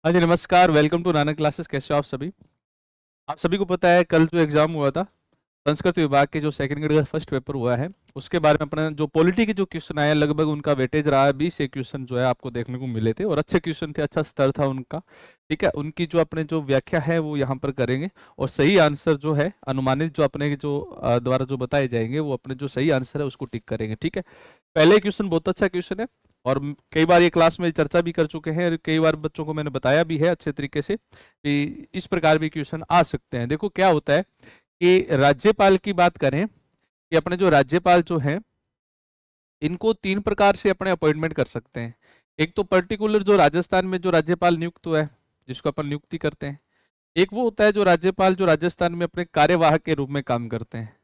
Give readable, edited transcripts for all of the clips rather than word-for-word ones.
हाँ जी, नमस्कार। Welcome to Nanak classes. कैसे हो आप सभी को पता है कल जो एग्जाम हुआ था संस्कृत विभाग के जो सेकंड ग्रेड का फर्स्ट पेपर हुआ है उसके बारे में अपना जो पॉलिटी के जो क्वेश्चन आए लगभग उनका वेटेज रहा है 20 एक क्वेश्चन जो है आपको देखने को मिले थे और अच्छे क्वेश्चन थे, अच्छा स्तर था उनका। ठीक है, उनकी जो अपने जो व्याख्या है वो यहाँ पर करेंगे और सही आंसर जो है अनुमानित जो अपने जो द्वारा जो बताए जाएंगे वो अपने जो सही आंसर है उसको टिक करेंगे। ठीक है, पहले क्वेश्चन बहुत अच्छा क्वेश्चन है और कई बार ये क्लास में चर्चा भी कर चुके हैं और कई बार बच्चों को मैंने बताया भी है अच्छे तरीके से कि इस प्रकार भी क्वेश्चन आ सकते हैं। देखो क्या होता है कि राज्यपाल की बात करें कि अपने जो राज्यपाल जो हैं इनको तीन प्रकार से अपने अपॉइंटमेंट कर सकते हैं। एक तो पर्टिकुलर जो राजस्थान में जो राज्यपाल नियुक्त हुआ है जिसको अपन नियुक्ति करते हैं। एक वो होता है जो राज्यपाल जो राजस्थान में अपने कार्यवाहक के रूप में काम करते हैं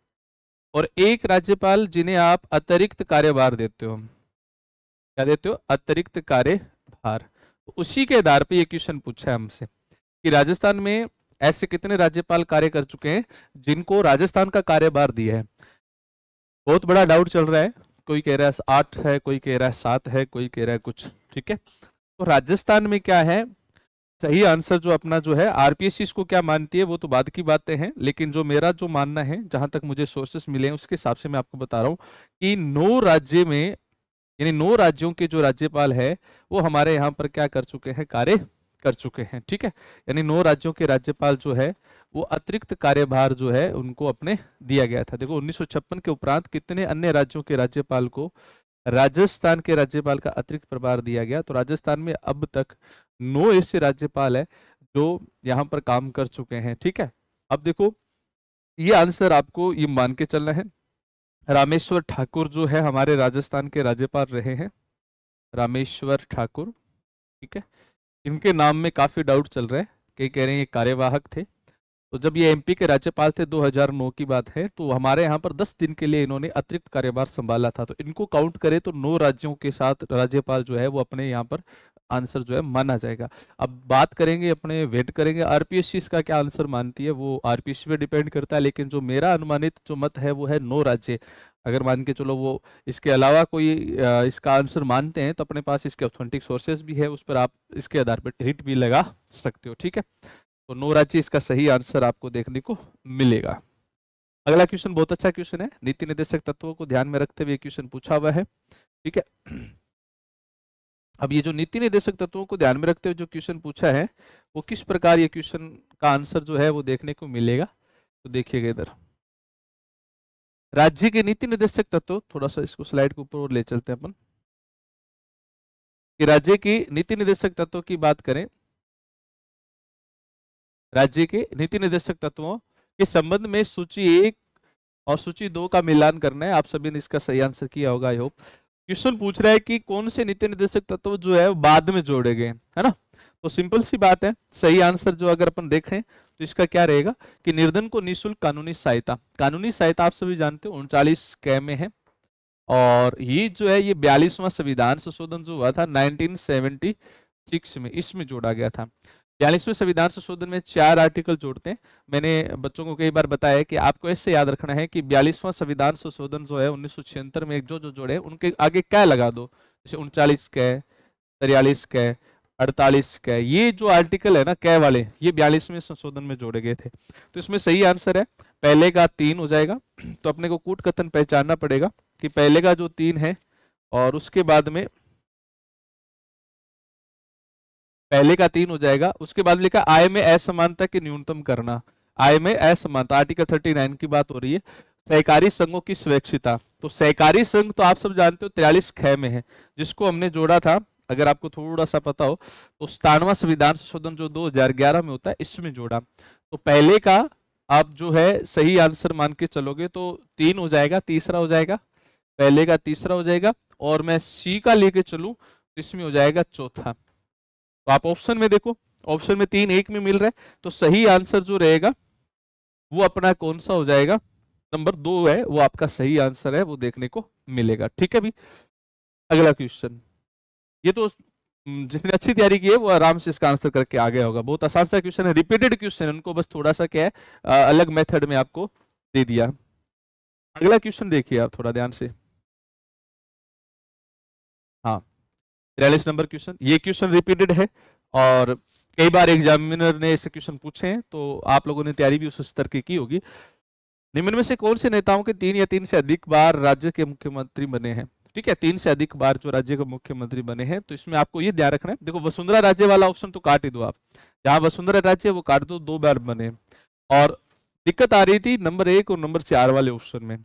और एक राज्यपाल जिन्हें आप अतिरिक्त कार्यभार देते हो। क्या देते हो? अतिरिक्त कार्यभार। तो उसी के आधार पे ये क्वेश्चन पूछा है हमसे कि राजस्थान में ऐसे कितने राज्यपाल कार्य कर चुके हैं जिनको राजस्थान का कार्यभार दिया है। बहुत बड़ा डाउट चल रहा है, कोई कह रहा है 8 है, कोई कह रहा है 7 है, कोई कह रहा है कुछ। ठीक है, तो राजस्थान में क्या है सही आंसर जो अपना जो है आरपीएससी इसको क्या मानती है वो तो बाद की बातें हैं, लेकिन जो मेरा जो मानना है जहां तक मुझे सोर्सेस मिले हैं उसके हिसाब से मैं आपको बता रहा हूँ कि 9 राज्य में यानी 9 राज्यों के जो राज्यपाल है वो हमारे यहाँ पर क्या कर चुके हैं, कार्य कर चुके हैं। ठीक है, यानी 9 राज्यों के राज्यपाल जो है वो अतिरिक्त कार्यभार जो है उनको अपने दिया गया था। देखो 1956 के उपरांत कितने अन्य राज्यों के राज्यपाल को राजस्थान के राज्यपाल का अतिरिक्त प्रभार दिया गया, तो राजस्थान में अब तक 9 ऐसे राज्यपाल है जो यहाँ पर काम कर चुके हैं। ठीक है, अब देखो ये आंसर आपको ये मान के चलना है। रामेश्वर ठाकुर जो है हमारे राजस्थान के राज्यपाल रहे हैं, रामेश्वर ठाकुर। ठीक है, इनके नाम में काफी डाउट चल रहा है, कई कह रहे हैं ये कार्यवाहक थे। तो जब ये एमपी के राज्यपाल थे 2009 की बात है, तो हमारे यहाँ पर 10 दिन के लिए इन्होंने अतिरिक्त कार्यभार संभाला था। तो इनको काउंट करें तो 9 राज्यों के साथ राज्यपाल जो है वो अपने यहाँ पर आंसर जो है माना जाएगा। अब बात करेंगे अपने वेट करेंगे आरपीएससी इसका क्या आंसर मानती है, वो आरपीएससी पे डिपेंड करता है, लेकिन जो मेरा अनुमानित जो मत है वो है 9 राज्य। अगर मान के चलो वो इसके अलावा कोई इसका आंसर मानते हैं तो अपने पास इसके ऑथेंटिक सोर्सेज भी है, उस पर आप इसके आधार पर हिट भी लगा सकते हो। ठीक है, तो 9 राज्य इसका सही आंसर आपको देखने को मिलेगा। अगला क्वेश्चन बहुत अच्छा क्वेश्चन है, नीति निर्देशक तत्वों को ध्यान में रखते हुए क्वेश्चन पूछा हुआ है। ठीक है, अब ये जो नीति निर्देशक तत्वों को ध्यान में रखते हुए जो क्वेश्चन पूछा है वो किस प्रकार ये क्वेश्चन का आंसर जो है वो देखने को मिलेगा। तो देखिएगा इधर राज्य के नीति निर्देशक तत्व, थोड़ा सा इसको स्लाइड के ऊपर और ले चलते हैं अपन कि राज्य की नीति निर्देशक तत्वों की बात करें। राज्य के नीति निर्देशक तत्वों के संबंध में सूची 1 और सूची 2 का मिलान करना है। आप सभी ने इसका सही आंसर किया होगा आई होप। क्वेश्चन पूछ रहा है कि कौन से नीति निर्देशक तत्व जो है बाद में जोड़े गए, है ना। तो सिंपल सी बात है, सही आंसर जो अगर अपन देखें तो इसका क्या रहेगा कि निर्धन को निःशुल्क कानूनी सहायता। कानूनी सहायता आप सभी जानते हो 39 क में है और ये जो है ये 42वां संविधान संशोधन जो हुआ था 1976 में, इसमें जोड़ा गया था। 42वें संविधान संशोधन में 4 आर्टिकल जोड़ते हैं। मैंने बच्चों को कई बार बताया कि आपको ऐसे याद रखना है कि 42वां संविधान संशोधन जो है 1976 में जो जो जोड़े उनके आगे क्या लगा दो, जैसे 39 क, 43 क, 48 क, ये जो आर्टिकल है ना कै वाले, ये 42वें संशोधन में जोड़े गए थे। तो इसमें सही आंसर है पहले का 3 हो जाएगा। तो अपने को कूट कथन पहचानना पड़ेगा कि पहले का जो 3 है और उसके बाद में पहले का 3 हो जाएगा। उसके बाद लिखा आय में असमानता की न्यूनतम करना। आय में असमानता आर्टिकल 39 की बात हो रही है। सहकारी संघों की स्वैच्छिता, तो सहकारी संघ तो आप सब जानते हो 43 ख में है जिसको हमने जोड़ा था। अगर आपको थोड़ा सा पता हो तो 97वां संविधान संशोधन जो 2011 में होता है इसमें जोड़ा। तो पहले का आप जो है सही आंसर मान के चलोगे तो 3 हो जाएगा, तीसरा हो जाएगा, पहले का तीसरा हो जाएगा और मैं सी का लेके चलूं तो इसमें हो जाएगा चौथा। तो आप ऑप्शन में देखो, ऑप्शन में 3 1 में मिल रहा है, तो सही आंसर जो रहेगा वो अपना कौन सा हो जाएगा, नंबर 2 है वो आपका सही आंसर है, वो देखने को मिलेगा। ठीक है भी। अगला क्वेश्चन, ये तो जिसने अच्छी तैयारी की है वो आराम से इसका आंसर करके आ गया होगा। बहुत आसान सा क्वेश्चन है, रिपीटेड क्वेश्चन है, उनको बस थोड़ा सा क्या है अलग मेथड में आपको दे दिया। अगला क्वेश्चन देखिए आप थोड़ा ध्यान से। हाँ, 43 नंबर क्वेश्चन, ये क्वेश्चन रिपीटेड है और कई बार एग्जामिनर ने ऐसे क्वेश्चन पूछे हैं, तो आप लोगों ने तैयारी भी उस स्तर की होगी। निम्न में से कौन से नेताओं के 3 या 3 से अधिक बार राज्य के मुख्यमंत्री बने हैं? ठीक है, 3 से अधिक बार जो राज्य के मुख्यमंत्री बने हैं, तो इसमें आपको ये ध्यान रखना है। देखो, वसुंधरा राज्य वाला ऑप्शन तो काट ही दो आप, जहां वसुंधरा राज्य है वो काट दो, 2 बार बने। और दिक्कत आ रही थी नंबर 1 और नंबर 4 वाले ऑप्शन में।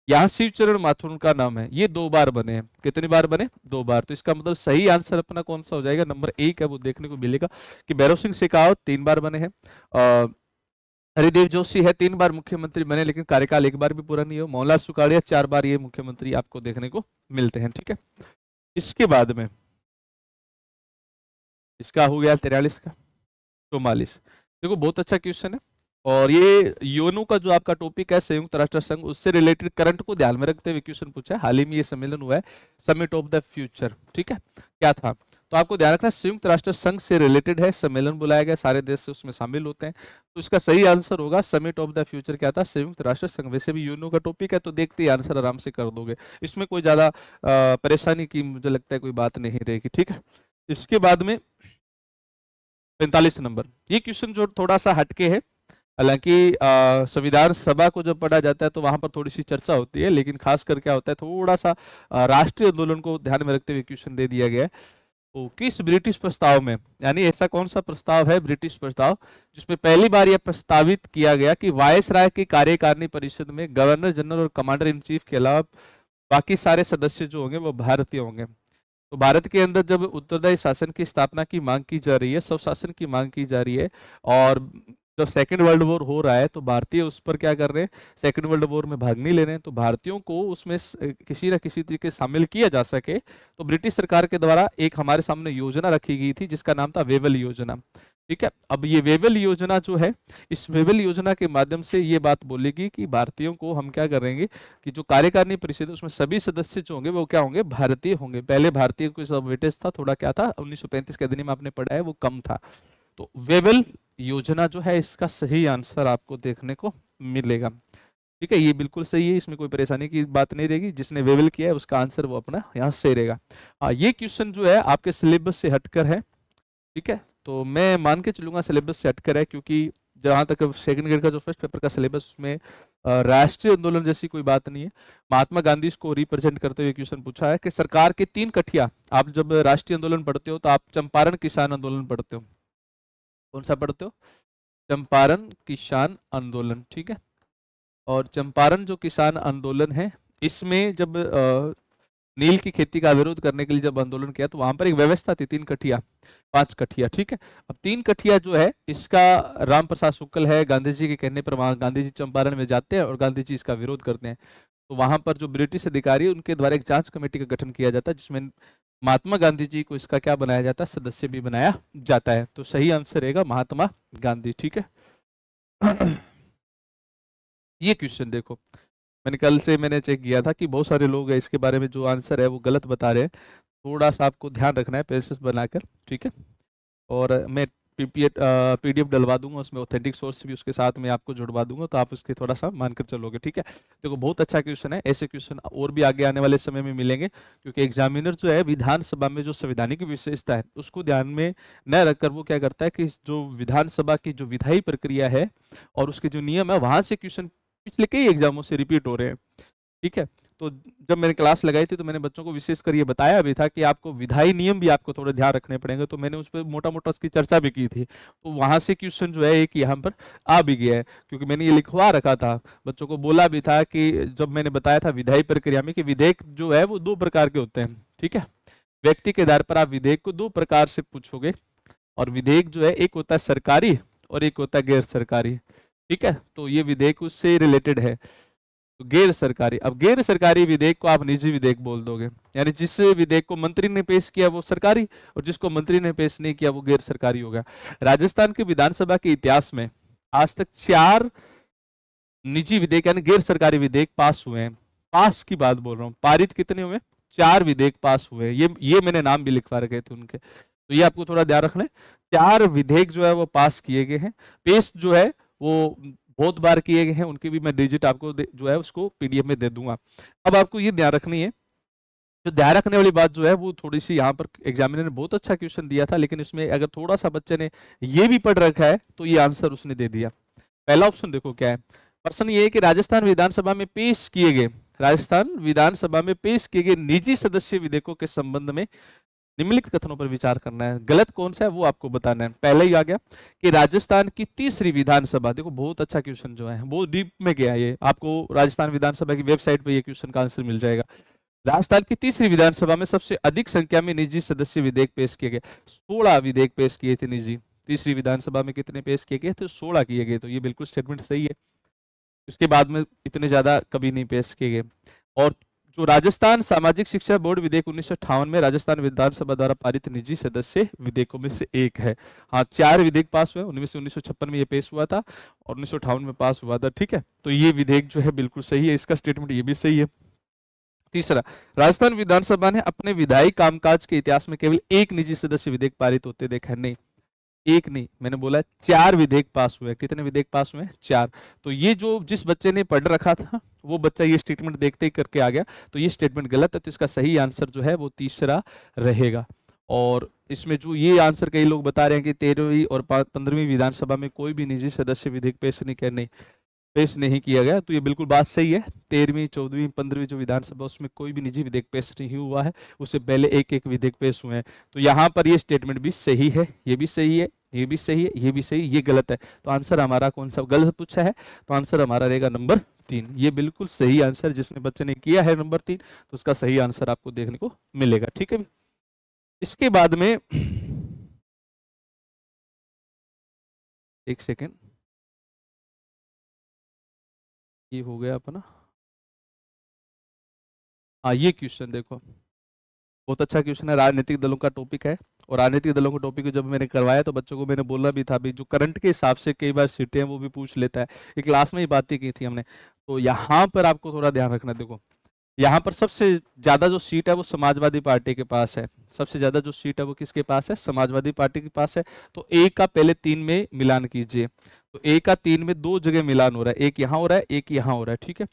यहाँ शिवचरण माथुर उनका नाम है, ये 2 बार बने हैं। कितनी बार बने? 2 बार। तो इसका मतलब सही आंसर अपना कौन सा हो जाएगा? नंबर 1 है, वो देखने को मिलेगा कि भैरव सिंह शेखावत 3 बार बने हैं। हरिदेव जोशी है, 3 बार मुख्यमंत्री बने, लेकिन कार्यकाल 1 बार भी पूरा नहीं हो। मोहनलाल सुखाड़िया 4 बार ये मुख्यमंत्री आपको देखने को मिलते हैं। ठीक है, इसके बाद में इसका हो गया 43 का 44। देखो, बहुत अच्छा क्वेश्चन है, और ये यूएनओ का जो आपका टॉपिक है संयुक्त राष्ट्र संघ, उससे रिलेटेड करंट को ध्यान में रखते हुए क्वेश्चन पूछा है। हाल ही में ये सम्मेलन हुआ है, समिट ऑफ द फ्यूचर। ठीक है, क्या था? तो आपको ध्यान रखना, संयुक्त राष्ट्र संघ से रिलेटेड है, सम्मेलन बुलाया गया, सारे देश उसमें शामिल होते हैं। तो इसका सही आंसर होगा समिट ऑफ द फ्यूचर। क्या था? संयुक्त राष्ट्र संघ। वैसे भी यूएनओ का टॉपिक है, तो देखते ही आंसर आराम से कर दोगे, इसमें कोई ज्यादा परेशानी की मुझे लगता है कोई बात नहीं रहेगी। ठीक है, इसके बाद में 45 नंबर, ये क्वेश्चन जो थोड़ा सा हटके है। हालांकि संविधान सभा को जब पढ़ा जाता है तो वहां पर थोड़ी सी चर्चा होती है, लेकिन खासकर क्या होता है, थोड़ा सा राष्ट्रीय आंदोलन को ध्यान में रखते हुए क्वेश्चन दे दिया गया है। तो किस ब्रिटिश प्रस्ताव में, यानी ऐसा कौन सा प्रस्ताव है, ब्रिटिश प्रस्ताव, जिसमें पहली बार यह प्रस्तावित किया गया कि वायसराय की कार्यकारिणी परिषद में गवर्नर जनरल और कमांडर इन चीफ के अलावा बाकी सारे सदस्य जो होंगे वो भारतीय होंगे। तो भारत के अंदर जब उत्तरदायी शासन की स्थापना की मांग की जा रही है, स्वशासन की मांग की जा रही है, और जब सेकेंड वर्ल्ड वॉर हो रहा है, तो भारतीय उस पर क्या कर रहे हैं, सेकेंड वर्ल्ड वॉर में भाग नहीं ले रहे हैं, तो भारतीयों को उसमें किसी न किसी तरीके से शामिल किया जा सके, तो ब्रिटिश सरकार के द्वारा एक हमारे सामने योजना रखी गई थी, जिसका नाम था वेवल योजना। ठीक है, अब ये वेवल योजना जो है, इस वेवल योजना के माध्यम से ये बात बोलेगी कि भारतीयों को हम क्या करेंगे कि जो कार्यकारिणी परिषद है उसमें सभी सदस्य जो होंगे वो क्या होंगे, भारतीय होंगे। पहले भारतीय को सब वेटेज था, थोड़ा क्या था, 1935 के अधिनियम में आपने पढ़ा है, वो कम था। तो वेवल योजना जो है, इसका सही आंसर आपको देखने को मिलेगा। ठीक है, ये बिल्कुल सही है, इसमें कोई परेशानी की बात नहीं रहेगी। जिसने वेवल किया है उसका आंसर वो अपना यहाँ सही रहेगा। ये क्वेश्चन जो है आपके सिलेबस से हटकर है। ठीक है, तो मैं मान के चलूंगा सिलेबस से हटकर है, क्योंकि जहां तक सेकंड ग्रेड का जो फर्स्ट पेपर का सिलेबस, उसमें राष्ट्रीय आंदोलन जैसी कोई बात नहीं है। महात्मा गांधी को रिप्रेजेंट करते हुए क्वेश्चन पूछा है कि सरकार के 3 कठिया, आप जब राष्ट्रीय आंदोलन पढ़ते हो तो आप चंपारण किसान आंदोलन पढ़ते हो। कौन सा पढ़ते हो? चंपारण किसान आंदोलन। ठीक है, और चंपारण जो किसान आंदोलन है, इसमें जब नील की खेती का विरोध करने के लिए जब आंदोलन किया, तो वहां पर एक व्यवस्था थी 3 कठिया 5 कठिया। ठीक है, अब 3 कठिया जो है, इसका राम प्रसाद शुक्ल है, गांधी जी के कहने पर वहां गांधी जी चंपारण में जाते हैं और गांधी जी इसका विरोध करते हैं। तो वहां पर जो ब्रिटिश अधिकारी, उनके द्वारा एक जांच कमेटी का गठन किया जाता है, जिसमें महात्मा गांधी जी को इसका क्या बनाया जाता है, सदस्य भी बनाया जाता है। तो सही आंसर रहेगा महात्मा गांधी। ठीक है, ये क्वेश्चन देखो, मैंने कल से मैंने चेक किया था कि बहुत सारे लोग हैं इसके बारे में जो आंसर है वो गलत बता रहे हैं। थोड़ा सा आपको ध्यान रखना है पेजेस बनाकर। ठीक है, और मैं पीडीएफ डलवा दूंगा, उसमें ऑथेंटिक सोर्स भी उसके साथ में आपको जुड़वा दूंगा, तो आप उसके थोड़ा सा मानकर चलोगे। ठीक है, देखो बहुत अच्छा क्वेश्चन है, ऐसे क्वेश्चन और भी आगे आने वाले समय में मिलेंगे, क्योंकि एग्जामिनर जो है विधानसभा में जो संवैधानिक विशेषता है उसको ध्यान में न रखकर वो क्या करता है कि जो विधानसभा की जो विधायी प्रक्रिया है और उसके जो नियम है, वहां से क्वेश्चन पिछले कई एग्जामों से रिपीट हो रहे हैं। ठीक है, तो जब मैंने क्लास लगाई थी तो मैंने बच्चों को विशेषकर ये बताया भी था कि आपको विधायी नियम भी आपको थोड़े ध्यान रखने पड़ेंगे, तो मैंने उस पर मोटा मोटा उसकी चर्चा भी की थी। तो वहां से क्वेश्चन जो है एक यहाँ पर आ भी गया है, क्योंकि मैंने ये लिखवा रखा था, बच्चों को बोला भी था कि जब मैंने बताया था विधायी प्रक्रिया में कि विधेयक जो है वो 2 प्रकार के होते हैं। ठीक है, व्यक्ति के आधार पर आप विधेयक को 2 प्रकार से पूछोगे, और विधेयक जो है एक होता है सरकारी और एक होता है गैर सरकारी। ठीक है, तो ये विधेयक उससे रिलेटेड है। तो गैर सरकारी, अब गैर सरकारी विधेयक को आप निजी विधेयक बोल दोगे, यानी जिस विधेयक को मंत्री ने पेश किया वो सरकारी, और जिसको मंत्री ने पेश नहीं किया वो गैर सरकारी होगा। राजस्थान के विधानसभा के इतिहास में आज तक 4 निजी विधेयक यानी गैर सरकारी विधेयक पास हुए हैं। पास की बात बोल रहा हूँ, पारित कितने हुए? 4 विधेयक पास हुए हैं। ये मैंने नाम भी लिखवा रखे थे उनके, तो ये आपको थोड़ा ध्यान रखना है। 4 विधेयक जो है वो पास किए गए हैं, पेश जो है वो बहुत बार किए गए हैं, उनकी भी मैं डिजिट आपको जो है उसको पीडीएफ में दे दूंगा। अब आपको ये ध्यान रखनी है जो ध्यान रखने वाली बात जो है वो थोड़ी सी, यहाँ पर एग्जामिनर ने बहुत अच्छा क्वेश्चन दिया था, लेकिन इसमें अगर थोड़ा सा बच्चे ने ये भी पढ़ रखा है तो ये आंसर उसने दे दिया। पहला ऑप्शन देखो क्या है, प्रश्न ये है कि राजस्थान विधानसभा में पेश किए गए, राजस्थान विधानसभा में पेश किए गए निजी सदस्य विधेयकों के संबंध में निम्नलिखित कथनों पर विचार करना है, गलत कौन सा है वो आपको बताना है। पहले ही आ गया कि राजस्थान की तीसरी विधानसभा, देखो बहुत अच्छा क्वेश्चन जो है, बहुत डीप में गया ये, आपको राजस्थान विधानसभा की वेबसाइट पे ये क्वेश्चन का आंसर मिल जाएगा। राजस्थान की तीसरी विधानसभा में सबसे अधिक संख्या में निजी सदस्य विधेयक पेश किए गए, 16 विधेयक पेश किए थे निजी। तीसरी विधानसभा में कितने पेश किए गए थे? 16 किए गए, तो ये बिल्कुल स्टेटमेंट सही है। इसके बाद में इतने ज्यादा कभी नहीं पेश किए गए। और जो राजस्थान सामाजिक शिक्षा बोर्ड विधेयक 1958 में राजस्थान विधानसभा द्वारा पारित निजी सदस्य विधेयकों में से एक है। हाँ, 4 विधेयक पास हुए, उनमें से 1956 में ये पेश हुआ था और 1958 में पास हुआ था। ठीक है, तो ये विधेयक जो है बिल्कुल सही है, इसका स्टेटमेंट ये भी सही है। तीसरा, राजस्थान विधानसभा ने अपने विधायी कामकाज के इतिहास में केवल एक निजी सदस्य विधेयक पारित होते देखा है। नहीं, एक नहीं, मैंने बोला 4 विधेयक पास हुए। कितने विधेयक पास हुए? 4। तो ये जो जिस बच्चे ने पढ़ रखा था वो बच्चा ये स्टेटमेंट देखते ही करके आ गया, तो ये स्टेटमेंट गलत है। तो इसका सही आंसर जो है वो तीसरा रहेगा। और इसमें जो ये आंसर कई लोग बता रहे हैं कि 13वीं और 15वीं विधानसभा में कोई भी निजी सदस्य विधेयक पेश नहीं करने, पेश नहीं किया गया, तो ये बिल्कुल बात सही है। 13वीं, 14वीं, 15वीं जो विधानसभा उसमें कोई भी निजी विधेयक पेश नहीं हुआ है, उससे पहले एक एक विधेयक पेश हुए हैं। तो यहाँ पर ये स्टेटमेंट भी सही है, ये भी सही है, ये भी सही है, ये भी सही, ये गलत है। तो आंसर हमारा कौन सा गलत पूछा है? तो आंसर हमारा रहेगा नंबर 3। ये बिल्कुल सही आंसर, जिसने बच्चे ने किया है नंबर 3, तो उसका सही आंसर आपको देखने को मिलेगा। ठीक है, इसके बाद में एक सेकेंड, ये हो गया अपना। हाँ, ये क्वेश्चन देखो, बहुत अच्छा क्वेश्चन है, राजनीतिक दलों का टॉपिक है। और राजनीतिक दलों का टॉपिक जब मैंने करवाया तो बच्चों को मैंने बोला भी था, भी जो करंट के हिसाब से कई बार सीटें हैं वो भी पूछ लेता है, ये क्लास में ही बातें की थी हमने। तो यहाँ पर आपको थोड़ा ध्यान रखना। देखो, यहाँ पर सबसे ज्यादा जो सीट है वो समाजवादी पार्टी के पास है, सबसे ज्यादा जो सीट है वो किसके पास है? समाजवादी पार्टी के पास है। तो एक का पहले 3 में मिलान कीजिए, तो एक का 3 में 2 जगह मिलान हो रहा है, एक यहाँ हो रहा है, एक यहाँ हो रहा है। ठीक है,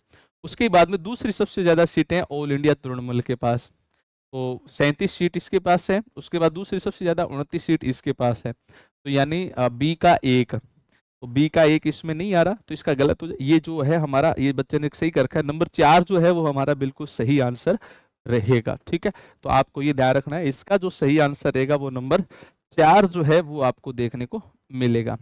उसके बाद में दूसरी सबसे ज्यादा सीटें ऑल इंडिया तृणमूल के पास, तो 37 सीट इसके पास है। उसके बाद दूसरी सबसे ज्यादा 29 सीट इसके पास है, तो यानी बी का 1, तो बी का 1 इसमें नहीं आ रहा, तो इसका गलत हो जाए। ये जो है हमारा, ये बच्चे ने सही कर रखा है, नंबर 4 जो है वो हमारा बिल्कुल सही आंसर रहेगा। ठीक है, तो आपको ये ध्यान रखना है, इसका जो सही आंसर रहेगा वो नंबर 4 जो है वो आपको देखने को मिलेगा।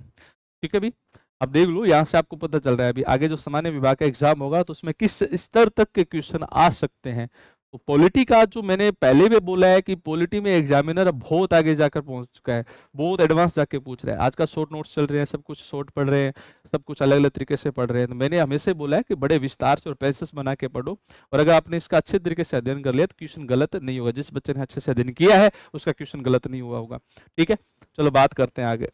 ठीक है भी, अब देख लो, यहाँ से आपको पता चल रहा है अभी आगे जो सामान्य विभाग का एग्जाम होगा तो उसमें किस स्तर तक के क्वेश्चन आ सकते हैं। तो पॉलिटी का जो मैंने पहले भी बोला है कि पॉलिटी में एग्जामिनर अब बहुत आगे जाकर पहुंच चुका है, बहुत एडवांस जाके पूछ रहा है। आज का शॉर्ट नोट्स चल रहे हैं, सब कुछ शॉर्ट पढ़ रहे हैं, सब कुछ अलग अलग तरीके से पढ़ रहे हैं। तो मैंने हमेशा बोला है कि बड़े विस्तार से और पैसेस बना के पढ़ो, और अगर आपने इसका अच्छे तरीके से अध्ययन कर लिया तो क्वेश्चन गलत नहीं होगा। जिस बच्चे ने अच्छे से अध्ययन किया है उसका क्वेश्चन गलत नहीं हुआ होगा। ठीक है, चलो बात करते हैं आगे।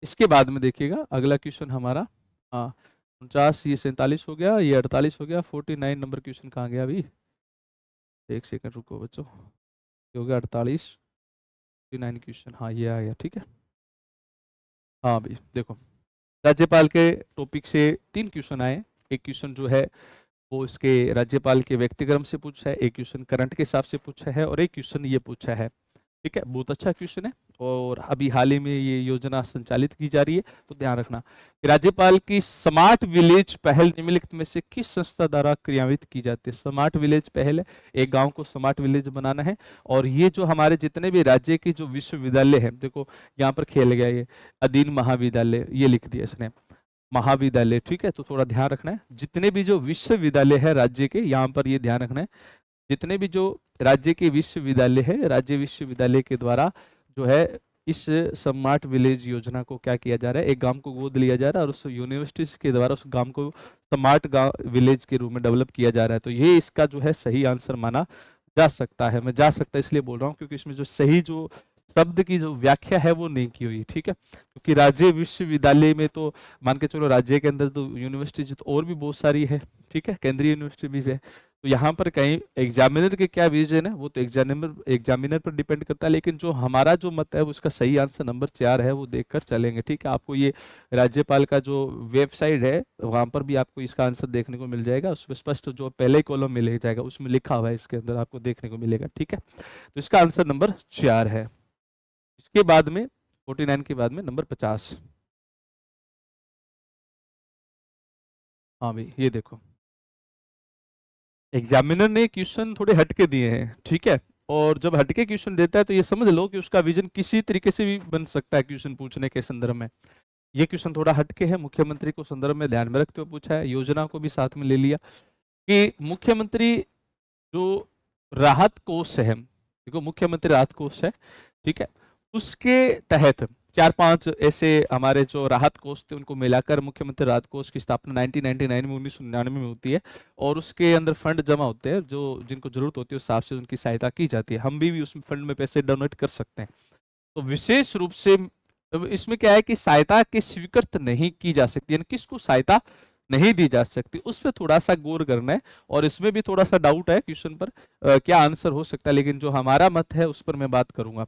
इसके बाद में देखिएगा अगला क्वेश्चन हमारा, हाँ 49, ये 47 हो गया, ये 48 हो गया, 49 नंबर क्वेश्चन कहाँ गया अभी? एक सेकंड रुको बच्चों, ये हो गया 48, 49 क्वेश्चन, हाँ ये आ गया। ठीक है, हाँ भाई देखो, राज्यपाल के टॉपिक से 3 क्वेश्चन आए। एक क्वेश्चन जो है वो इसके राज्यपाल के व्यक्तिक्रम से पूछा है, एक क्वेश्चन करंट के हिसाब से पूछा है, और एक क्वेश्चन ये पूछा है। ठीक है, बहुत अच्छा क्वेश्चन है, और अभी हाल ही में ये योजना संचालित की जा रही है। तो ध्यान रखना, राज्यपाल की स्मार्ट विलेज पहल निम्नलिखित में से किस संस्था द्वारा क्रियान्वित की जाती है? स्मार्ट विलेज पहल है, एक गांव को स्मार्ट विलेज बनाना है। और ये जो हमारे जितने भी राज्य के जो विश्वविद्यालय है, देखो यहाँ पर खेल गया ये अधीन महाविद्यालय, ये लिख दिया इसने महाविद्यालय। ठीक है, तो थोड़ा ध्यान रखना है, जितने भी जो विश्वविद्यालय है राज्य के, यहाँ पर ये ध्यान रखना है, जितने भी जो राज्य के विश्वविद्यालय है, राज्य विश्वविद्यालय के द्वारा जो है इस स्मार्ट विलेज योजना को क्या किया जा रहा है, एक गांव को गोद लिया जा रहा है और उस यूनिवर्सिटी के द्वारा उस गांव को स्मार्ट गांव विलेज के रूप में डेवलप किया जा रहा है। तो ये इसका जो है सही आंसर माना जा सकता है। मैं जा सकता इसलिए बोल रहा हूँ क्योंकि इसमें जो सही जो शब्द की जो व्याख्या है वो नहीं की हुई। ठीक है, क्योंकि राज्य विश्वविद्यालय में तो मान के चलो राज्य के अंदर तो यूनिवर्सिटी तो और भी बहुत सारी है। ठीक है, केंद्रीय यूनिवर्सिटी भी है, तो यहाँ पर कहीं एग्जामिनर के क्या विजन है वो तो एग्जामिनर पर डिपेंड करता है, लेकिन जो हमारा जो मत है उसका सही आंसर नंबर 4 है, वो देखकर चलेंगे। ठीक है, आपको ये राज्यपाल का जो वेबसाइट है वहां पर भी आपको इसका आंसर देखने को मिल जाएगा, उसमें स्पष्ट जो पहले कॉलम में मिल जाएगा उसमें लिखा हुआ है, इसके अंदर आपको देखने को मिलेगा। ठीक है, तो इसका आंसर नंबर 4 है। इसके बाद में 49 के बाद में नंबर 50। हाँ भाई ये देखो, एग्जामिनर ने क्वेश्चन थोड़े हटके दिए हैं। ठीक है, और जब हटके क्वेश्चन देता है तो ये समझ लो कि उसका विजन किसी तरीके से भी बन सकता है क्वेश्चन पूछने के संदर्भ में। ये क्वेश्चन थोड़ा हटके है, मुख्यमंत्री को संदर्भ में ध्यान में रखते हुए पूछा है, योजना को भी साथ में ले लिया कि मुख्यमंत्री जो राहत कोष है, देखो मुख्यमंत्री राहत कोष है, ठीक है, उसके तहत 4-5 ऐसे हमारे जो राहत कोष थे उनको मिलाकर मुख्यमंत्री राहत कोष की स्थापना 1999 में 1999 में होती है, और उसके अंदर फंड जमा होते हैं, जो जिनको जरूरत होती है उस हिसाब से उनकी सहायता की जाती है। हम भी उस फंड में पैसे डोनेट कर सकते हैं। तो विशेष रूप से इसमें क्या है कि सहायता की स्वीकृत नहीं की जा सकती, यानी किसको सहायता नहीं दी जा सकती, उस पर थोड़ा सा गौर करना है। और इसमें भी थोड़ा सा डाउट है क्वेश्चन पर क्या आंसर हो सकता है, लेकिन जो हमारा मत है उस पर मैं बात करूंगा।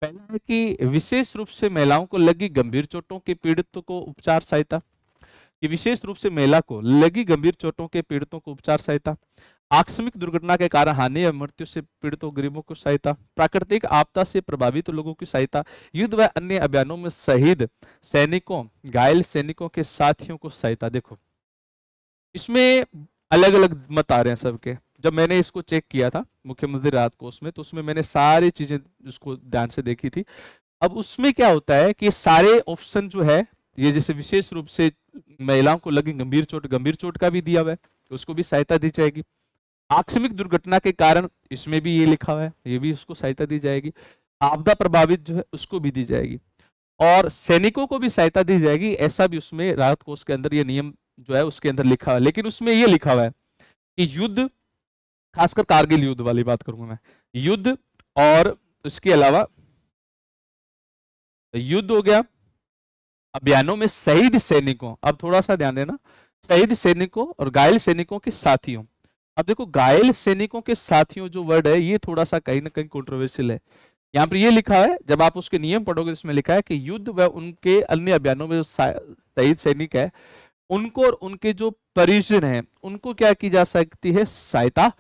पहला है कि विशेष रूप से महिलाओं को लगी गंभीर चोटों के पीड़ितों को उपचार सहायता, कि विशेष रूप से महिला को लगी गंभीर चोटों के पीड़ितों को उपचार सहायता, आकस्मिक दुर्घटना के कारण हानि या मृत्यु से पीड़ितों गरीबों को सहायता, प्राकृतिक आपदा से प्रभावित लोगों की सहायता, युद्ध व अन्य अभियानों में शहीद सैनिकों घायल सैनिकों के साथियों को सहायता। देखो इसमें अलग अलग मत आ रहे हैं सबके। जब मैंने इसको चेक किया था मुख्यमंत्री राहत कोष में, तो उसमें मैंने सारी चीजें उसको ध्यान से देखी थी। अब उसमें क्या होता है कि सारे ऑप्शन जो है, ये जैसे विशेष रूप से महिलाओं को लगी गंभीर चोट का भी दिया हुआ है, उसको भी सहायता दी जाएगी। आकस्मिक दुर्घटना के कारण इसमें भी ये लिखा हुआ है, ये भी उसको सहायता दी जाएगी। आपदा प्रभावित जो है उसको भी दी जाएगी, और सैनिकों को भी सहायता दी जाएगी, ऐसा भी उसमें राहत कोष के अंदर ये नियम जो है उसके अंदर लिखा हुआ है। लेकिन उसमें ये लिखा हुआ है कि युद्ध, खासकर कारगिल युद्ध वाली बात करूंगा मैं, युद्ध और इसके अलावा युद्ध हो गया, अभियानों में शहीद सैनिकों, अब थोड़ा सा ध्यान देना, शहीद सैनिकों और घायल सैनिकों के साथियों। अब देखो घायल सैनिकों के साथियों जो वर्ड है ये थोड़ा सा कहीं ना कहीं कंट्रोवर्शियल है। यहाँ पर ये लिखा है, जब आप उसके नियम पढ़ोगे इसमें लिखा है कि युद्ध व उनके अन्य अभियानों में जो शहीद सैनिक है उनको और उनके जो परिजन हैं उनको क्या की जा सकती है, सहायता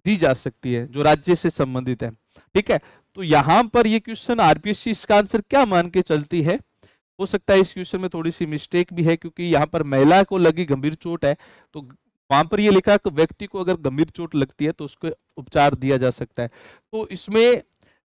दी जा सकती है, जो राज्य से संबंधित है। ठीक है, तो यहां पर ये क्वेश्चन आरपीएससी इसका आंसर क्या मान के चलती है, हो सकता है इस क्वेश्चन में थोड़ी सी मिस्टेक भी है, क्योंकि यहाँ पर महिला को लगी गंभीर चोट है, तो वहां पर ये लिखा कि व्यक्ति को अगर गंभीर चोट लगती है तो उसको उपचार दिया जा सकता है। तो इसमें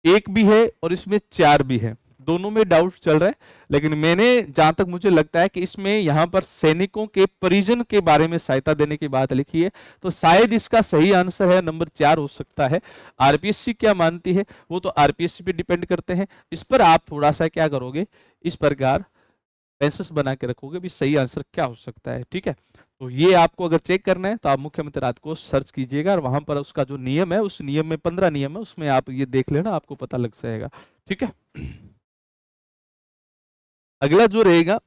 एक भी है और इसमें 4 भी है, दोनों में डाउट चल रहा है। लेकिन मैंने जहां तक मुझे लगता है कि इसमें यहाँ पर सैनिकों के परिजन के बारे में सहायता देने की बात लिखी है, तो शायद इसका सही आंसर है नंबर 4 हो सकता है। आरपीएससी क्या मानती है वो तो आरपीएससी पे डिपेंड करते हैं, इस पर आप थोड़ा सा क्या करोगे, इस प्रकार पेंसेस बना के रखोगे भी सही आंसर क्या हो सकता है। ठीक है, तो ये आपको अगर चेक करना है तो आप मुख्यमंत्री राहत कोष सर्च कीजिएगा, और वहां पर उसका जो नियम है उस नियम में 15 नियम है, उसमें आप ये देख लेना, आपको पता लग जाएगा। ठीक है, अगला जो रहेगा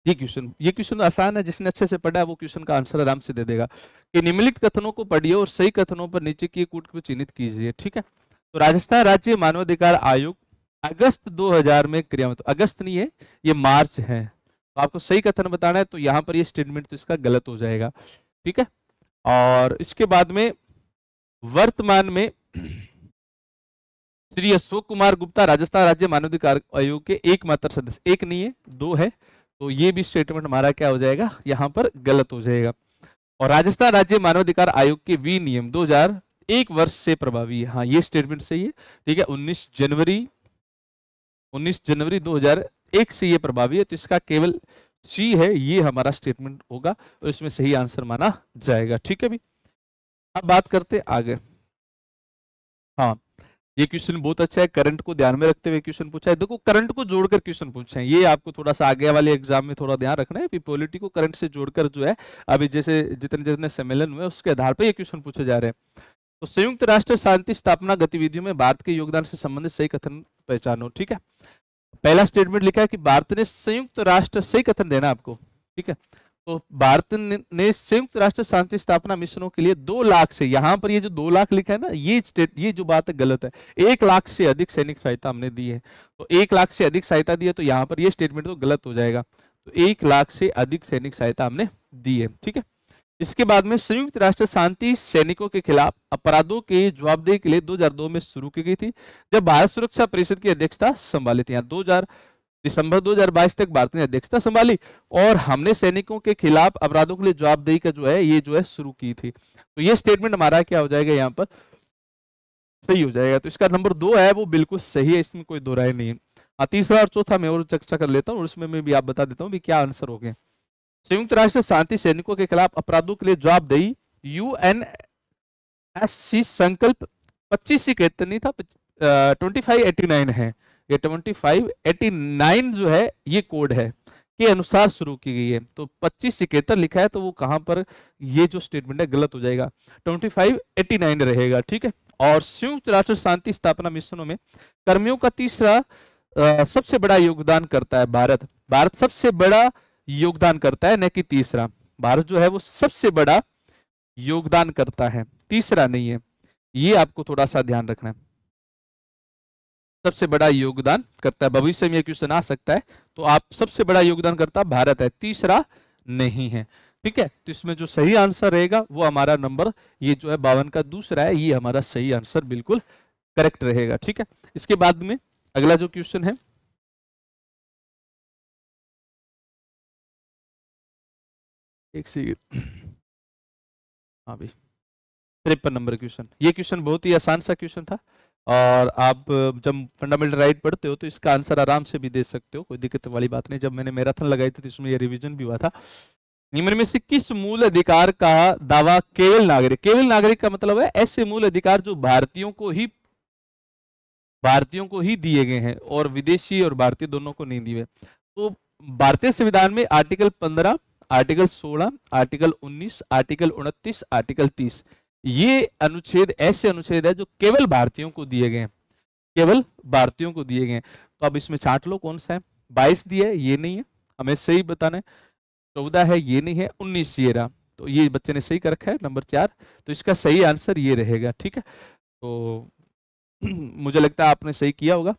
ये क्वेश्चन आसान है, जिसने अच्छे से पढ़ा है वो क्वेश्चन का आंसर आराम से दे देगा कि निम्नलिखित कथनों को पढ़िए और सही कथनों पर नीचे की कूट को चिन्हित कीजिए। ठीक है, तो राजस्थान राज्य मानवाधिकार आयोग अगस्त 2000 में क्रियान्वित, अगस्त नहीं है ये मार्च है, तो आपको सही कथन बताना है, तो यहाँ पर ये स्टेटमेंट तो इसका गलत हो जाएगा। ठीक है, और इसके बाद में वर्तमान में श्री अशोक कुमार गुप्ता राजस्थान राज्य मानवाधिकार आयोग के एकमात्र सदस्य, एक नहीं है 2 है, तो ये भी स्टेटमेंट हमारा क्या हो जाएगा, यहाँ पर गलत हो जाएगा। और राजस्थान राज्य मानवाधिकार आयोग के विनियम 2001 वर्ष से प्रभावी है, हाँ ये स्टेटमेंट सही है। ठीक है, 19 जनवरी 2001 से ये प्रभावी है, तो इसका केवल सी है, ये हमारा स्टेटमेंट होगा और इसमें सही आंसर माना जाएगा। ठीक है भी, अब बात करते आगे। हाँ ये क्वेश्चन बहुत अच्छा है, करंट को ध्यान में रखते हुए क्वेश्चन पूछा है। देखो करंट को जोड़कर क्वेश्चन पूछे हैं, ये आपको थोड़ा सा आगे वाले एग्जाम में थोड़ा ध्यान रखना है कि पॉलिटी को करंट से जोड़कर जो है अभी जैसे जितने जितने सम्मेलन हुए उसके आधार पर ये क्वेश्चन पूछे जा रहे हैं। तो संयुक्त राष्ट्र शांति स्थापना गतिविधियों में भारत के योगदान से संबंधित सही कथन पहचानो। ठीक है, पहला स्टेटमेंट लिखा है कि भारत ने संयुक्त राष्ट्र, सही कथन देना आपको। ठीक है, तो भारत ने संयुक्त राष्ट्र शांति स्थापना मिशनों के लिए 2 लाख से, यहां पर ये जो 2 लाख लिखा है ना, ये जो बात है गलत है। 1 लाख से अधिक सैनिक सहायता हमने दी है, तो 1 लाख से अधिक सहायता दी है, तो यहाँ पर ये स्टेटमेंट तो गलत हो जाएगा। तो 1 लाख से अधिक सैनिक सहायता हमने दी है, ठीक है। इसके बाद में संयुक्त राष्ट्र शांति सैनिकों के खिलाफ अपराधों के जवाबदेही के लिए 2002 में शुरू की गई थी, जब भारत सुरक्षा परिषद की अध्यक्षता संभाली थी। दिसंबर 2022 तक भारत ने अध्यक्षता संभाली और हमने सैनिकों के खिलाफ अपराधों के लिए जवाबदेही का जो है शुरू की थी। तो ये स्टेटमेंट हमारा क्या हो जाएगा, यहाँ पर सही हो जाएगा। तो इसका नंबर 2 है वो बिल्कुल सही है, इसमें कोई दो राय नहीं है। तीसरा और चौथा मैं और चर्चा कर लेता हूँ और उसमें मैं भी आप बता देता हूँ भी क्या आंसर हो गए। संयुक्त राष्ट्र शांति सैनिकों के खिलाफ अपराधों के लिए जवाबदेही यूएनएससी संकल्प 25 से कहते नहीं था, 2589 है। ये 2589 जो है ये कोड है के अनुसार शुरू की गई है। तो 2571 लिखा है, तो वो कहां पर ये जो स्टेटमेंट है गलत हो जाएगा, 2589 रहेगा, ठीक है। और संयुक्त राष्ट्र शांति स्थापना मिशनों में कर्मियों का तीसरा सबसे बड़ा योगदान करता है भारत। भारत सबसे बड़ा योगदान करता है, न कि तीसरा। भारत जो है वो सबसे बड़ा योगदान करता है, तीसरा नहीं है। ये आपको थोड़ा सा ध्यान रखना है, सबसे बड़ा योगदान करता है। भविष्य में ये क्वेश्चन आ सकता है, तो आप सबसे बड़ा योगदान करता भारत है, तीसरा नहीं है, ठीक है। तो इसमें जो सही आंसर रहेगा वो हमारा नंबर ये जो है 52 का दूसरा है, ये हमारा सही आंसर बिल्कुल करेक्ट रहेगा, ठीक है। इसके बाद में अगला जो क्वेश्चन है, एक सेकंड, हाँ भाई 53 नंबर क्वेश्चन। ये क्वेश्चन बहुत ही आसान सा क्वेश्चन था और आप जब फंडामेंटल राइट पढ़ते हो तो इसका आंसर आराम से भी दे सकते हो, कोई दिक्कत वाली बात नहीं। जब मैंने मैराथन लगाई थी तो इसमें ये रिवीजन भी हुआ था। निम्न में से किस मूल अधिकार का दावा केवल नागरिक का मतलब है ऐसे मूल अधिकार जो भारतीयों को ही दिए गए हैं और विदेशी और भारतीय दोनों को नहीं दिए। तो भारतीय संविधान में article 15, article 16, article 19, article 29, article 30, ये अनुच्छेद ऐसे अनुच्छेद है जो केवल भारतीयों को दिए गए हैं, केवल भारतीयों को दिए गए हैं। तो अब इसमें छांट लो कौन सा है। 22 दिया है, ये नहीं है, हमें सही बताना है। 14 है, ये नहीं है। 19 ये रहा, तो ये बच्चे ने सही कर रखा है, नंबर 4। तो इसका सही आंसर ये रहेगा, ठीक है। तो मुझे लगता है आपने सही किया होगा।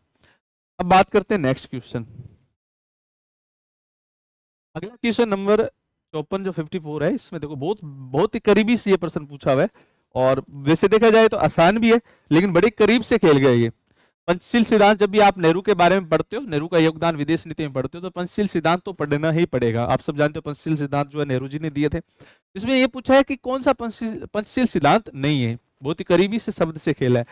अब बात करते हैं नेक्स्ट क्वेश्चन। अगला क्वेश्चन नंबर 54 जो 54 है, इसमें देखो बहुत ही करीबी से ये प्रश्न पूछा हुआ है और वैसे देखा जाए तो आसान भी है, लेकिन बड़े करीब से खेल गए ये। पंचशील सिद्धांत, जब भी आप नेहरू के बारे में पढ़ते हो, नेहरू का योगदान विदेश नीति में पढ़ते हो, तो पंचशील सिद्धांत तो पढ़ना ही पड़ेगा। आप सब जानते हो पंचशील सिद्धांत जो है नेहरू जी ने दिए थे। इसमें ये पूछा है कि कौन सा पंचशील सिद्धांत नहीं है, बहुत ही करीबी से शब्द से खेला है।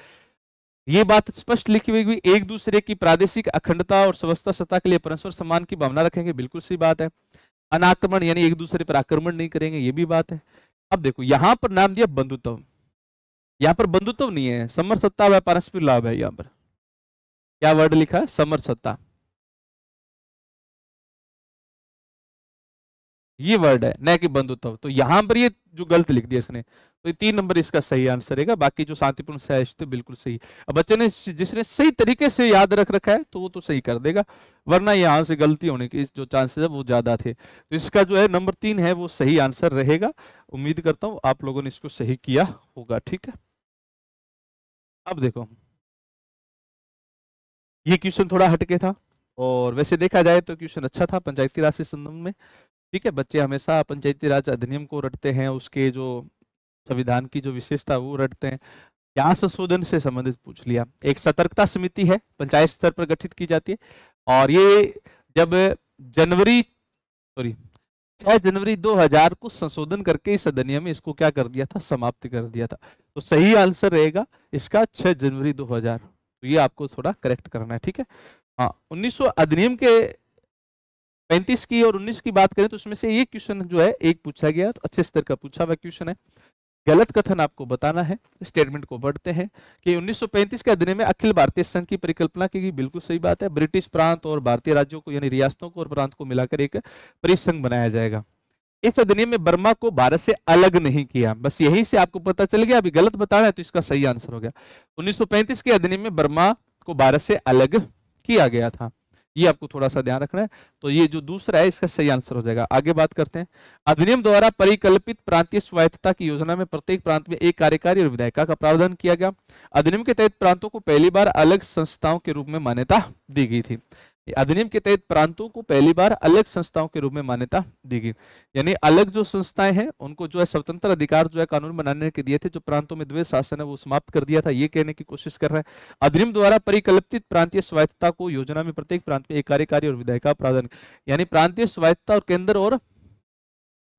ये बात स्पष्ट लिखी हुई भी एक दूसरे की प्रादेशिक अखंडता और स्वतंत्रता सत्ता के लिए परस्पर सम्मान की भावना रखेंगे, बिल्कुल सही बात है। अनाक्रमण यानी एक दूसरे पर आक्रमण नहीं करेंगे, ये भी बात है। अब देखो यहां पर नाम दिया बंधुत्व, यहां पर बंधुत्व नहीं है, समरसत्ता व पारस्परिक लाभ है। यहां पर क्या वर्ड लिखा है, समरसत्ता, ये वर्ड है, न कि बंधुत्व। तो यहां पर ये जो गलत लिख दिया इसने, तो ये 3 नंबर इसका सही आंसर रहेगा। बाकी जो शांतिपूर्ण सहिष्णु बिल्कुल सही। अब बच्चे ने जिसने सही तरीके से याद रख रखा है तो वो तो सही कर देगा, वरना यहां से गलती होने की जो चांसेस है वो ज्यादा थे। तो इसका जो है नंबर 3 है वो सही आंसर रहेगा। उम्मीद करता हूं आप लोगों ने इसको सही किया होगा, ठीक है। अब देखो ये क्वेश्चन थोड़ा हटके था और वैसे देखा जाए तो क्वेश्चन अच्छा था पंचायती राज से संबंध में, ठीक है। बच्चे हमेशा पंचायती राज अधिनियम को रटते हैं, उसके जो संविधान की जो विशेषता वो रटते हैं। यहाँ संशोधन से संबंधित पूछ लिया। एक सतर्कता समिति है, पंचायत स्तर पर गठित की जाती है और ये जब 6 जनवरी 2000 को संशोधन करके इस अधिनियम में इसको क्या कर दिया था, समाप्त कर दिया था। तो सही आंसर रहेगा इसका 6 जनवरी 2000। तो ये आपको थोड़ा करेक्ट करना है, ठीक है। हाँ, 1900 अधिनियम के 35 की और 19 की बात करें तो उसमें से ये क्वेश्चन जो है एक पूछा गया, तो अच्छे स्तर का पूछा हुआ क्वेश्चन है। गलत कथन आपको बताना है, स्टेटमेंट को पढ़ते हैं कि 1935 के अधिनियम में अखिल भारतीय संघ की परिकल्पना की गई, बिल्कुल सही बात है। ब्रिटिश प्रांत और भारतीय राज्यों को यानी रियासतों को और प्रांत को मिलाकर एक परिसंघ बनाया जाएगा। इस अधिनियम में बर्मा को भारत से अलग नहीं किया, बस यहीं से आपको पता चल गया। अभी गलत बताना है तो इसका सही आंसर हो गया 1935 के अधिनियम में बर्मा को भारत से अलग किया गया था। ये आपको थोड़ा सा ध्यान रखना है। तो ये जो दूसरा है इसका सही आंसर हो जाएगा। आगे बात करते हैं। अधिनियम द्वारा परिकल्पित प्रांतीय स्वायत्तता की योजना में प्रत्येक प्रांत में एक कार्यकारी और विधायिका का प्रावधान किया गया। अधिनियम के तहत प्रांतों को पहली बार अलग संस्थाओं के रूप में मान्यता दी गई थी। अधिनियम के तहत प्रांतों को पहली बार अलग संस्थाओं के रूप में मान्यता दी गई, यानी अलग जो संस्थाएं हैं उनको जो है स्वतंत्र अधिकार जो है कानून बनाने के दिए थे। जो प्रांतों में द्वैध शासन है वो समाप्त कर दिया था, ये कहने की कोशिश कर रहा है। अधिनियम द्वारा परिकल्पित प्रांतीय स्वायत्तता को योजना में प्रत्येक प्रांत में एक कार्यकारी और विधायिका प्रावधान, यानी प्रांतीय स्वायत्तता और केंद्र और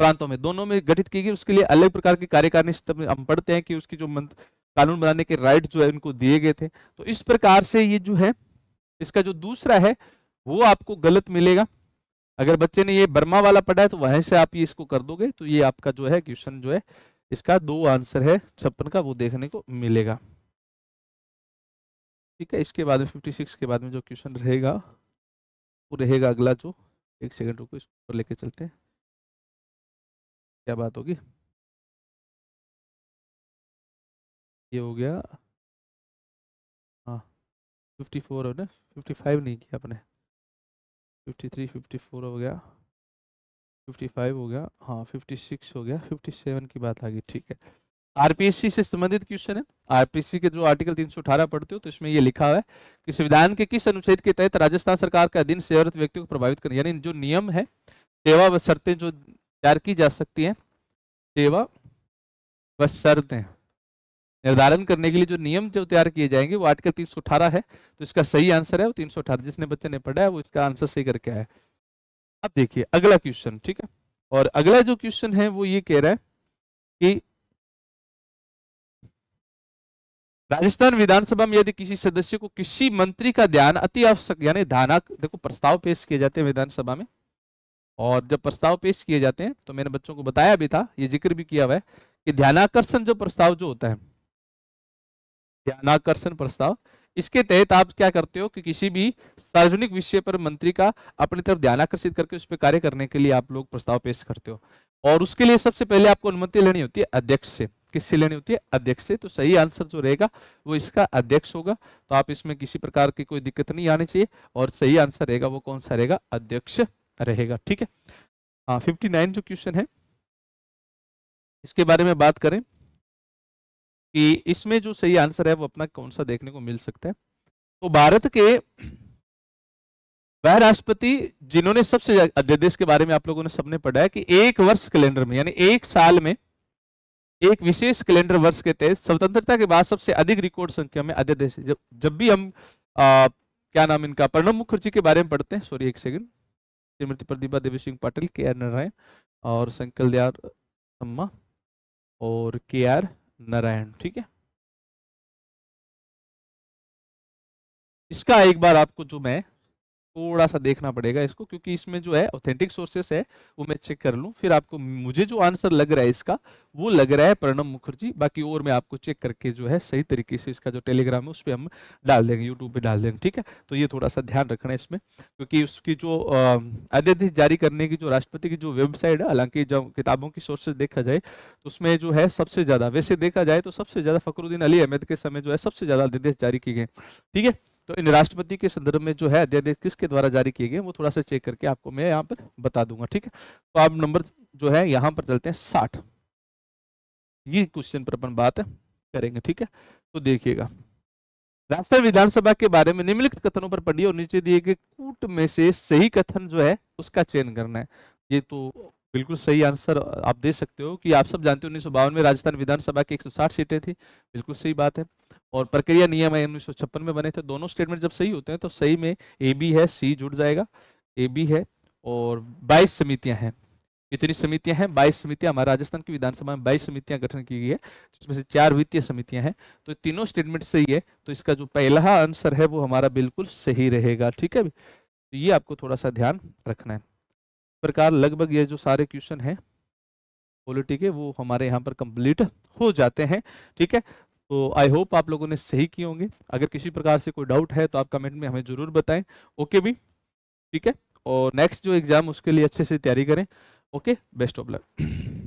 प्रांतों में दोनों में गठित की गई। उसके लिए अलग प्रकार की कार्यकारिणी हम पढ़ते हैं कि उसकी जो कानून बनाने के राइट जो है उनको दिए गए थे। तो इस प्रकार से ये जो है इसका जो दूसरा है वो आपको गलत मिलेगा। अगर बच्चे ने ये बर्मा वाला पढ़ा है तो वहीं से आप ये इसको कर दोगे तो ये आपका जो है क्वेश्चन जो है इसका 2 आंसर है 56 का वो देखने को मिलेगा। ठीक है, इसके बाद में 56 के बाद में जो क्वेश्चन रहेगा वो रहेगा अगला जो, एक सेकंड रुको इसको लेके चलते हैं, क्या बात होगी। ये हो गया, हाँ 54 है ना, 55 नहीं किया अपने, 53 54 हो गया, 55 हो गया, हाँ 56 हो गया, 57 की बात आ गई। ठीक है, आरपीएससी से संबंधित क्वेश्चन है। आरपीएससी के जो आर्टिकल 318 पढ़ते हो तो इसमें ये लिखा हुआ है कि संविधान के किस अनुच्छेद के तहत राजस्थान सरकार का अधीन सेवारत व्यक्तियों को प्रभावित करने, यानी जो नियम है सेवा व शर्तें जो तैयार की जा सकती हैं, सेवा व शर्तें निर्धारण करने के लिए जो नियम जो तैयार किए जाएंगे वो आर्टिकल 318 है। तो इसका सही आंसर है वो 318। जिसने बच्चे ने पढ़ा है वो इसका आंसर सही करके आया है। अब देखिए अगला क्वेश्चन, ठीक है, और अगला जो क्वेश्चन है वो ये कह रहा है कि राजस्थान विधानसभा में यदि किसी सदस्य को किसी मंत्री का ध्यान अति आवश्यक, यानी देखो प्रस्ताव पेश किए जाते हैं विधानसभा में, और जब प्रस्ताव पेश किए जाते हैं तो मैंने बच्चों को बताया भी था, ये जिक्र भी किया हुआ है कि ध्यानाकर्षण जो प्रस्ताव जो होता है, ध्यानाकर्षण प्रस्ताव, इसके तहत आप क्या करते हो कि किसी भी सार्वजनिक विषय पर मंत्री का अपनी तरफ ध्यान आकर्षित करके उस पर कार्य करने के लिए आप लोग प्रस्ताव पेश करते हो, और उसके लिए सबसे पहले आपको अनुमति लेनी होती है अध्यक्ष से। किससे लेनी होती है? अध्यक्ष से। तो सही आंसर जो रहेगा वो इसका अध्यक्ष होगा। तो आप इसमें किसी प्रकार की कोई दिक्कत नहीं आनी चाहिए, और सही आंसर रहेगा वो कौन सा रहेगा? अध्यक्ष रहेगा। ठीक है, हाँ 59 जो क्वेश्चन है इसके बारे में बात करें कि इसमें जो सही आंसर है वो अपना कौन सा देखने को मिल सकता है। तो भारत के वह राष्ट्रपति जिन्होंने सबसे अध्यादेश के बारे में आप लोगों ने सबने पढ़ा है कि एक वर्ष कैलेंडर में, यानी एक साल में एक विशेष कैलेंडर वर्ष के तहत स्वतंत्रता के बाद सबसे अधिक रिकॉर्ड संख्या में अध्यादेश, जब भी हम क्या नाम इनका, प्रणब मुखर्जी के बारे में पढ़ते हैं, सॉरी एक सेकंड, श्रीमती प्रतिभा देवी सिंह पाटिल, KR नारायण और संकल दयाल शर्मा और KR नारायण। ठीक है, इसका एक बार आपको जो मैं थोड़ा सा देखना पड़ेगा इसको, क्योंकि इसमें जो है ऑथेंटिक सोर्सेस है वो मैं चेक कर लूं, फिर आपको मुझे जो आंसर लग रहा है इसका वो लग रहा है प्रणब मुखर्जी। बाकी और मैं आपको चेक करके जो है सही तरीके से इसका जो टेलीग्राम है उस पर हम डाल देंगे, यूट्यूब पे डाल देंगे। ठीक है, तो ये थोड़ा सा ध्यान रखना है इसमें, क्योंकि उसकी जो अध्यादेश जारी करने की जो राष्ट्रपति की जो वेबसाइट है, हालांकि जब किताबों की सोर्सेज देखा जाए तो उसमें जो है सबसे ज्यादा, वैसे देखा जाए तो सबसे ज्यादा फखरुद्दीन अली अहमद के समय जो है सबसे ज्यादा अध्यादेश जारी किए गए। ठीक है, तो इन राष्ट्रपति के संदर्भ में जो है अध्यादेश किसके द्वारा जारी किए गए वो थोड़ा सा चेक करके आपको मैं यहाँ पर बता दूंगा। ठीक है, तो आप नंबर जो है यहाँ पर चलते हैं 60, ये क्वेश्चन पर अपन बात करेंगे। ठीक है, तो देखिएगा, राजस्थान विधानसभा के बारे में निम्नलिखित कथनों पर पढ़िए और नीचे दिए गए कूट में से सही कथन जो है उसका चयन करना है। ये तो बिल्कुल सही आंसर आप दे सकते हो कि आप सब जानते हो 1952 में राजस्थान विधानसभा की 160 सीटें थी, बिल्कुल सही बात है। और प्रक्रिया नियम है 1956 में बने थे। दोनों स्टेटमेंट जब सही होते हैं तो सही में AB है, C जुड़ जाएगा, AB है, और 22 समितियां हैं। कितनी समितियां हैं? 22 समितियां। हमारे राजस्थान की विधानसभा में 22 समितियां गठन की गई है, जिसमें से 4 वित्तीय समितियां हैं। तो तीनों स्टेटमेंट सही है, तो इसका जो पहला आंसर है वो हमारा बिल्कुल सही रहेगा। ठीक है, तो ये आपको थोड़ा सा ध्यान रखना है। इस प्रकार लगभग ये जो सारे क्वेश्चन हैं पॉलिटी के वो हमारे यहाँ पर कंप्लीट हो जाते हैं। ठीक है, तो आई होप आप लोगों ने सही किए होंगे। अगर किसी प्रकार से कोई डाउट है तो आप कमेंट में हमें जरूर बताएं। ओके भी, ठीक है, और नेक्स्ट जो एग्जाम उसके लिए अच्छे से तैयारी करें। Okay, best of luck.